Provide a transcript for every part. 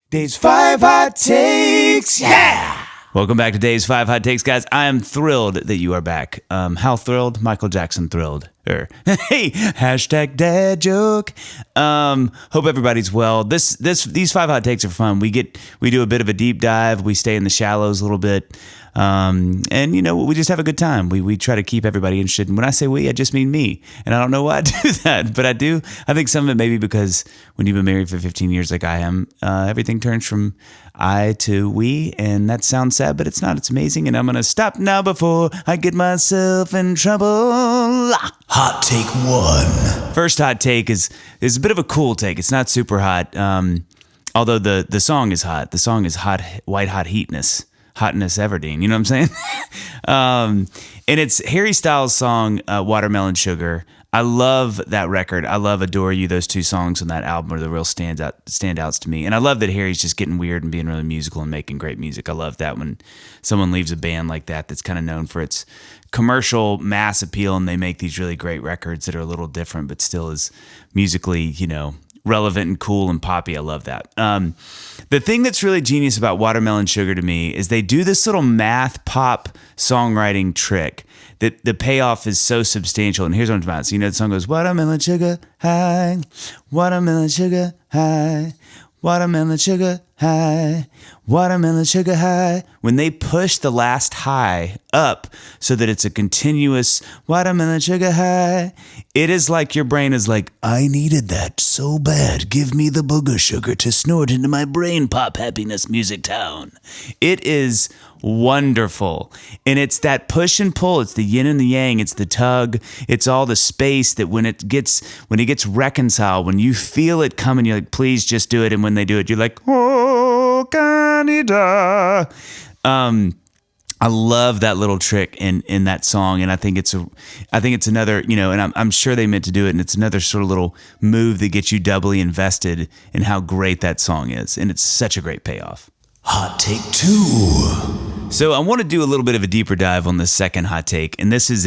Dave's 5 Hot Takes, yeah! Welcome back to Dave's 5 Hot Takes, guys. I am thrilled that you are back. How thrilled? Michael Jackson thrilled. Hey, hashtag dad joke. Hope everybody's well. These 5 hot takes are fun. We do a bit of a deep dive. We stay in the shallows a little bit. And you know, we just have a good time. We try to keep everybody interested. And when I say we, I just mean me. And I don't know why I do that, but I do. I think some of it maybe because when you've been married for 15 years like I am, everything turns from I to we, and that sounds sad, but it's not. It's amazing. And I'm going to stop now before I get myself in trouble. Hot take 1. First hot take is a bit of a cool take. It's not super hot. Although the song is hot. The song is hot, white hot heatness. Hotness Everdeen, you know what I'm saying? And it's Harry Styles' song, Watermelon Sugar. I love that record. I love Adore You. Those two songs on that album are the real standouts to me. And I love that Harry's just getting weird and being really musical and making great music. I love that when someone leaves a band like that that's kind of known for its commercial mass appeal and they make these really great records that are a little different but still is musically, you know, relevant and cool and poppy. I love that. The thing that's really genius about Watermelon Sugar to me is they do this little math pop songwriting trick that the payoff is so substantial. And here's what I'm talking about. So, you know, the song goes, watermelon sugar high, watermelon sugar high, watermelon sugar high, watermelon sugar high. When they push the last high up so that it's a continuous watermelon sugar high, it is like your brain is like, I needed that so bad. Give me the booger sugar to snort into my brain pop happiness music town. It is wonderful. And it's that push and pull. It's the yin and the yang. It's the tug. It's all the space that when it gets reconciled, when you feel it coming, you're like, please just do it. And when they do it, you're like, oh, Canada. I love that little trick in that song, and I think it's another, you know, and I'm sure they meant to do it, and it's another sort of little move that gets you doubly invested in how great that song is, and it's such a great payoff. Hot take 2. So I want to do a little bit of a deeper dive on the second hot take, and this is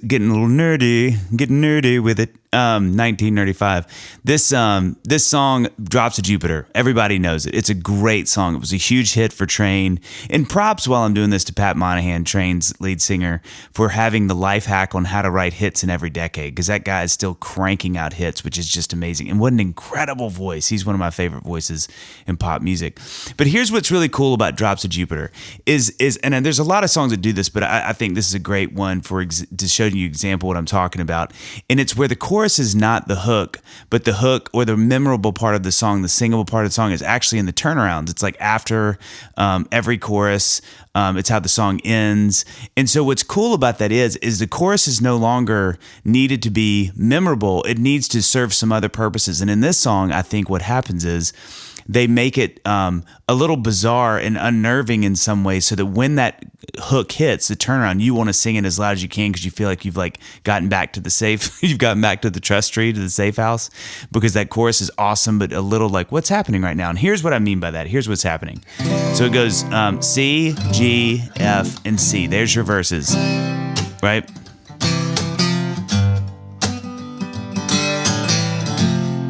getting a little nerdy with it. 1995. This song, Drops of Jupiter. Everybody knows it. It's a great song. It was a huge hit for Train. And props while I'm doing this to Pat Monahan, Train's lead singer, for having the life hack on how to write hits in every decade, because that guy is still cranking out hits, which is just amazing. And what an incredible voice. He's one of my favorite voices in pop music. But here's what's really cool about Drops of Jupiter is and there's a lot of songs that do this, but I think this is a great one to show you an example of what I'm talking about. And it's where the chorus is not the hook, but the hook or the memorable part of the song, the singable part of the song is actually in the turnarounds. It's like after every chorus, it's how the song ends. And so what's cool about that is the chorus is no longer needed to be memorable. It needs to serve some other purposes. And in this song, I think what happens is they make it a little bizarre and unnerving in some ways so that when that hook hits, the turnaround, you want to sing it as loud as you can because you feel like you've gotten back to the safe, you've gotten back to the trust tree, to the safe house, because that chorus is awesome, but a little like, what's happening right now? And here's what I mean by that. Here's what's happening. So it goes C, G, F, and C. There's your verses, right?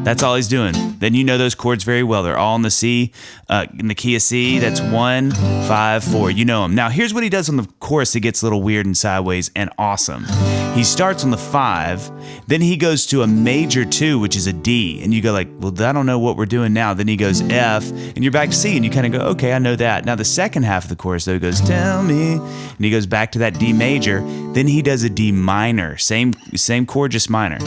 That's all he's doing. Then you know those chords very well. They're all in the C, in the key of C. That's 1, 5, 4. You know them. Now, here's what he does on the chorus that gets a little weird and sideways and awesome. He starts on the 5, then he goes to a major 2, which is a D. And you go like, well, I don't know what we're doing now. Then he goes F, and you're back to C, and you kind of go, okay, I know that. Now, the second half of the chorus, though, goes, tell me, and he goes back to that D major. Then he does a D minor, same chord, just minor,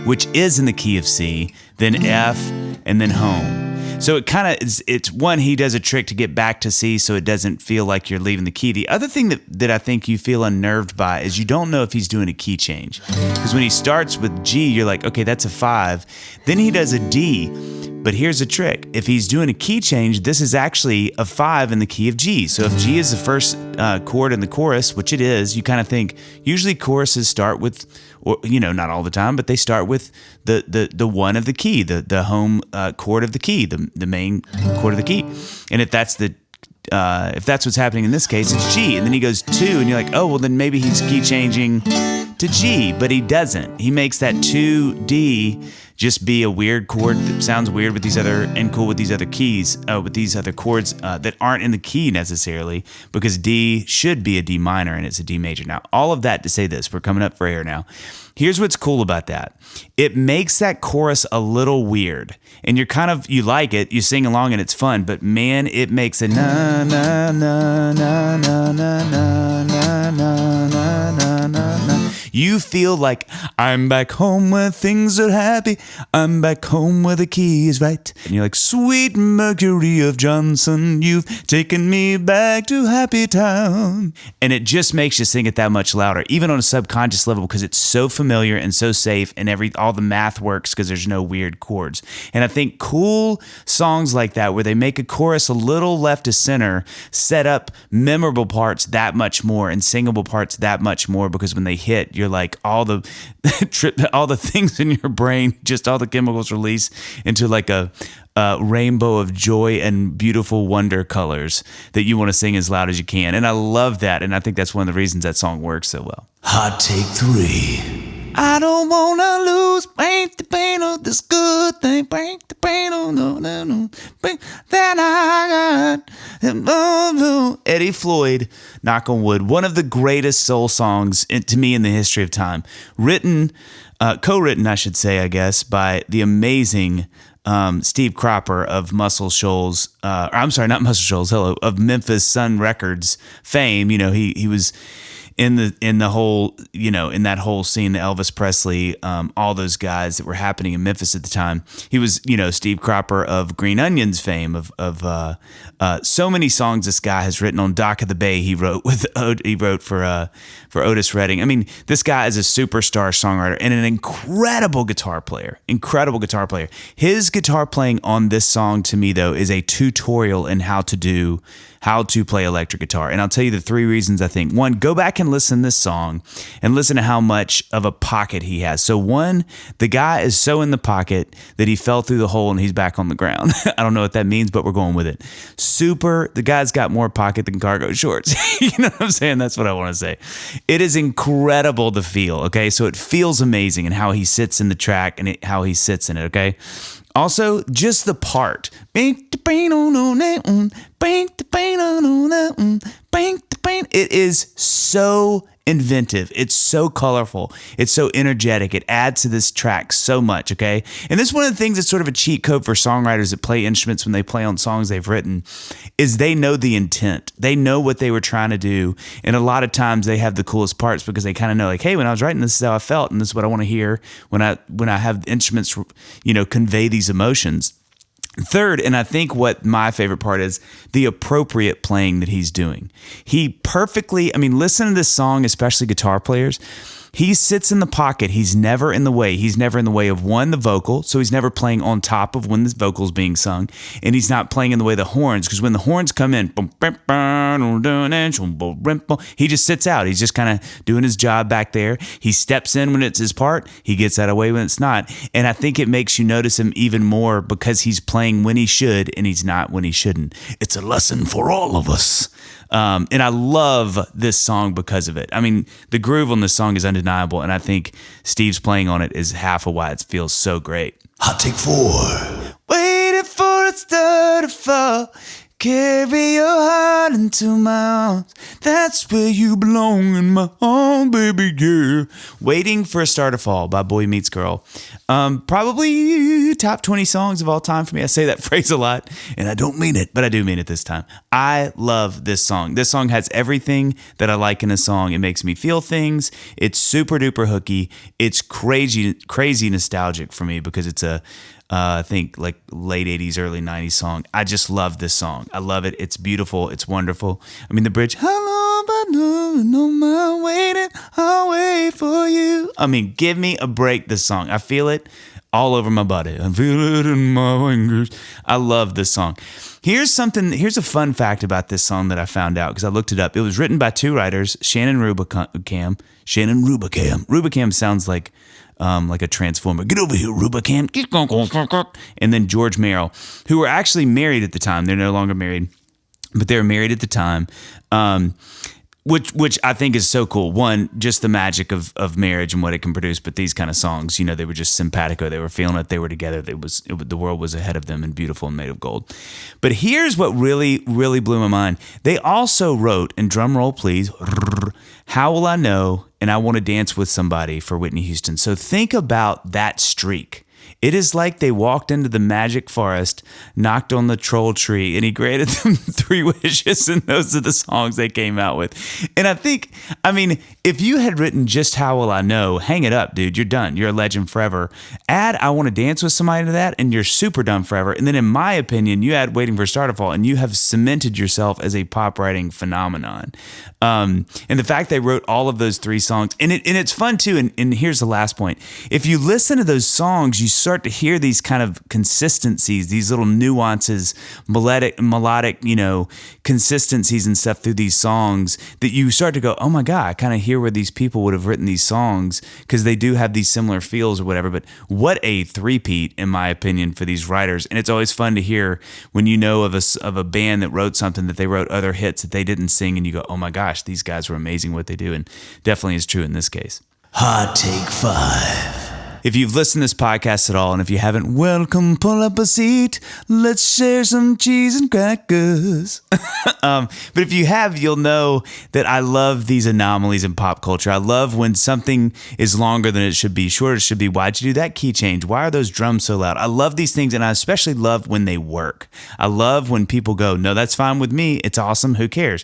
which is in the key of C, then F, and then home. So it kind of is, it's one, he does a trick to get back to C so it doesn't feel like you're leaving the key. The other thing that I think you feel unnerved by is you don't know if he's doing a key change. Because when he starts with G, you're like, okay, that's a 5. Then he does a D. But here's the trick. If he's doing a key change, this is actually a 5 in the key of G. So if G is the first chord in the chorus, which it is, you kind of think, usually choruses start with, or you know, not all the time, but they start with the 1 of the key, the home chord of the key, the main chord of the key. And if that's what's happening in this case, it's G. And then he goes 2, and you're like, oh, well, then maybe he's key changing to G, but he doesn't. He makes that 2D just be a weird chord that sounds weird with these other, and cool with these other keys, with these other chords that aren't in the key necessarily, because D should be a D minor and it's a D major. Now, all of that to say this, we're coming up for air now. Here's what's cool about that. It makes that chorus a little weird, and you like it, you sing along and it's fun, but man, it makes a na na na na na na na na na na na. You feel like I'm back home where things are happy. I'm back home where the key is right. And you're like, sweet Mercury of Johnson, you've taken me back to Happy Town. And it just makes you sing it that much louder, even on a subconscious level, because it's so familiar and so safe, and all the math works because there's no weird chords. And I think cool songs like that, where they make a chorus a little left to center, set up memorable parts that much more and singable parts that much more, because when they hit, you're like all the all the things in your brain, just all the chemicals release into like a rainbow of joy and beautiful wonder colors that you want to sing as loud as you can. And I love that, and I think that's one of the reasons that song works so well. Hot take 3. I don't wanna lose, paint the pain of this good thing, paint the pain of no, that I got. Eddie Floyd, knock on wood, one of the greatest soul songs to me in the history of time. Co-written, I should say, I guess, by the amazing Steve Cropper of Muscle Shoals, I'm sorry, not Muscle Shoals, of Memphis Sun Records fame. You know, he was in the whole, you know, in that whole scene, the Elvis Presley, all those guys that were happening in Memphis at the time. He was, you know, Steve Cropper of Green Onions fame, of so many songs this guy has written. On Dock of the Bay, he wrote for Otis Redding. I mean, this guy is a superstar songwriter and an incredible guitar player. His guitar playing on this song, to me, though, is a tutorial in how to play electric guitar. And I'll tell you the 3 reasons I think. 1, go back and listen to this song and listen to how much of a pocket he has. So 1, the guy is so in the pocket that he fell through the hole and he's back on the ground. I don't know what that means, but we're going with it. The guy's got more pocket than cargo shorts. You know what I'm saying? That's what I want to say. It is incredible to feel, okay? So it feels amazing, and how he sits in the track and how he sits in it, okay? Also, just the part. It is so inventive. It's so colorful. It's so energetic. It adds to this track so much, okay? And this is one of the things that's sort of a cheat code for songwriters that play instruments when they play on songs they've written, is they know the intent. They know what they were trying to do. And a lot of times they have the coolest parts because they kind of know, like, hey, when I was writing this is how I felt, and this is what I want to hear when I have instruments, you know, convey these emotions. Third, and I think what my favorite part is, the appropriate playing that he's doing. He perfectly, I mean, listen to this song, especially guitar players. He sits in the pocket. He's never in the way. He's never in the way of, 1, the vocal, so he's never playing on top of when the vocal's being sung, and he's not playing in the way of the horns, because when the horns come in, he just sits out. He's just kind of doing his job back there. He steps in when it's his part. He gets out of the way when it's not, and I think it makes you notice him even more because he's playing when he should and he's not when he shouldn't. It's a lesson for all of us. And I love this song because of it. I mean, the groove on this song is undeniable, and I think Steve's playing on it is half of why it feels so great. Hot take 4. Waiting for it to fall. Carry your heart into my arms. That's where you belong, in my arms, baby, yeah. Waiting for a Star to Fall by Boy Meets Girl. Probably top 20 songs of all time for me. I say that phrase a lot, and I don't mean it, but I do mean it this time. I love this song. This song has everything that I like in a song. It makes me feel things. It's super duper hooky. It's crazy nostalgic for me because it's I think like late 80s, early 90s song. I just love this song. I love it. It's beautiful. It's wonderful. I mean, the bridge, how long I know my waiting, I'll wait for you. I mean, give me a break, this song. I feel it all over my body. I feel it in my fingers. I love this song. Here's a fun fact about this song that I found out because I looked it up. It was written by 2 writers, Shannon Rubicam. Rubicam sounds like a transformer. Get over here, Rubicam. And then George Merrill, who were actually married at the time. They're no longer married, but they were married at the time. Which I think is so cool. One, just the magic of marriage and what it can produce. But these kind of songs, they were just simpatico. They were feeling it. They were together. The world was ahead of them and beautiful and made of gold. But here's what really, really blew my mind. They also wrote, and drum roll please, How Will I Know and I Want to Dance with Somebody for Whitney Houston. So think about that streak. It is like they walked into the magic forest, knocked on the troll tree, and he granted them 3 wishes, and those are the songs they came out with. And I mean, if you had written just How Will I Know, hang it up, dude. You're done. You're a legend forever. Add I Want to Dance with Somebody to that, and you're super done forever. And then in my opinion, you add Waiting for a Star to Fall, and you have cemented yourself as a pop writing phenomenon. And the fact they wrote all of those 3 songs, and it's fun too, and here's the last point. If you listen to those songs, you start to hear these kind of consistencies, these little nuances, melodic, consistencies and stuff through these songs that you start to go, oh my God, I kind of hear where these people would have written these songs because they do have these similar feels or whatever. But what a three-peat, in my opinion, for these writers. And it's always fun to hear when you know of a band that wrote something that they wrote other hits that they didn't sing and you go, oh my gosh, these guys were amazing what they do. And definitely is true in this case. Hot Take 5. If you've listened to this podcast at all, and if you haven't, welcome, pull up a seat. Let's share some cheese and crackers. But if you have, you'll know that I love these anomalies in pop culture. I love when something is longer than it should be, shorter it should be. Why'd you do that key change? Why are those drums so loud? I love these things, and I especially love when they work. I love when people go, no, that's fine with me. It's awesome. Who cares?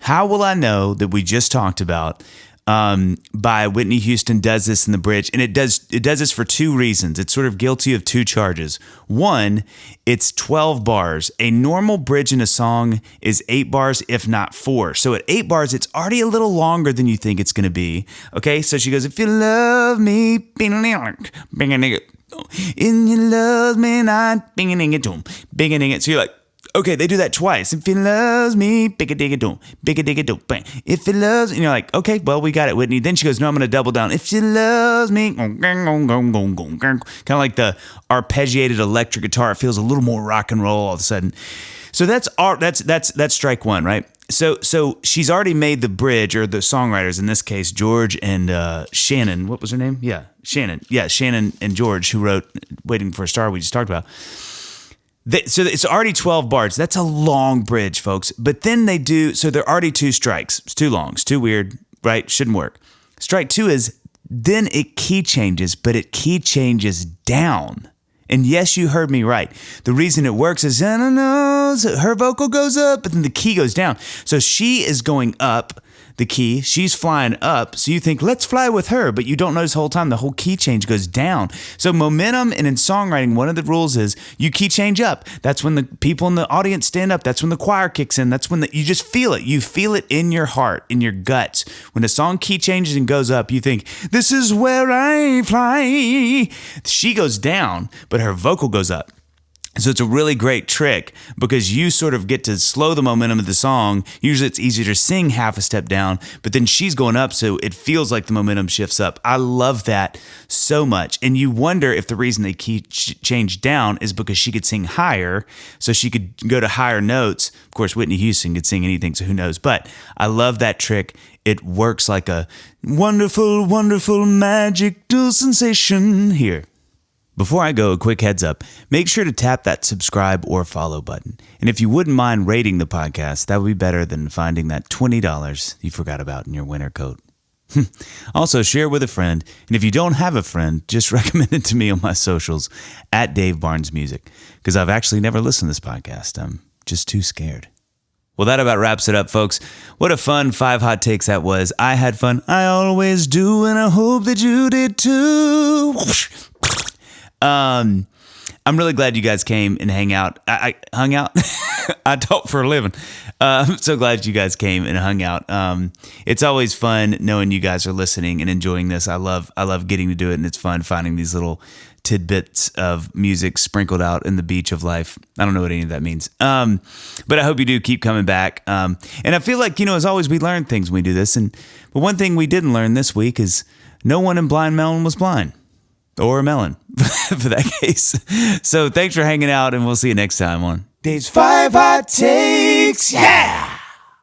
How Will I Know that we just talked about by Whitney Houston does this in the bridge, and it does this for 2 reasons. It's sort of guilty of 2 charges. One, it's 12 bars. A normal bridge in a song is 8 bars, if not 4. So at 8 bars, it's already a little longer than you think it's going to be. Okay, so she goes, if you love me, and you love me not, so you're like, okay, they do that twice. If he loves me, big-a-dig-a-doom, big-a-dig-a-doom, bang. If he loves, and you're like, okay, well, we got it, Whitney. Then she goes, no, I'm going to double down. If she loves me, kind of like the arpeggiated electric guitar. It feels a little more rock and roll all of a sudden. So that's strike 1, right? So she's already made the bridge, or the songwriters, in this case, George and Shannon. What was her name? Yeah, Shannon. Yeah, Shannon and George, who wrote Waiting for a Star we just talked about. So it's already 12 bars. That's a long bridge, folks. But then they do, so there are already 2 strikes. It's too long. It's too weird, right? Shouldn't work. Strike 2 is, then it key changes, but it key changes down. And yes, you heard me right. The reason it works is, I don't know, her vocal goes up, but then the key goes down. So she is going up the key, she's flying up, so you think, let's fly with her, but you don't notice the whole time the whole key change goes down. So momentum, and in songwriting, one of the rules is you key change up. That's when the people in the audience stand up. That's when the choir kicks in. That's when you just feel it. You feel it in your heart, in your guts. When a song key changes and goes up, you think, this is where I fly. She goes down, but her vocal goes up. So it's a really great trick because you sort of get to slow the momentum of the song. Usually it's easier to sing half a step down, but then she's going up, so it feels like the momentum shifts up. I love that so much. And you wonder if the reason they change down is because she could sing higher, so she could go to higher notes. Of course, Whitney Houston could sing anything, so who knows? But I love that trick. It works like a wonderful, wonderful magical sensation here. Before I go, a quick heads up. Make sure to tap that subscribe or follow button. And if you wouldn't mind rating the podcast, that would be better than finding that $20 you forgot about in your winter coat. Also, share with a friend. And if you don't have a friend, just recommend it to me on my socials at Dave Barnes Music. Because I've actually never listened to this podcast. I'm just too scared. Well, that about wraps it up, folks. What a fun 5 hot takes that was. I had fun. I always do, and I hope that you did too. I'm really glad you guys came and hung out. I hung out. I talk for a living. I'm so glad you guys came and hung out. It's always fun knowing you guys are listening and enjoying this. I love getting to do it, and it's fun finding these little tidbits of music sprinkled out in the beach of life. I don't know what any of that means. But I hope you do keep coming back. And I feel like, as always, we learn things when we do this. But one thing we didn't learn this week is no one in Blind Melon was blind. Or a melon, for that case. So thanks for hanging out, and we'll see you next time on Dave's 5 Hot Takes. Yeah!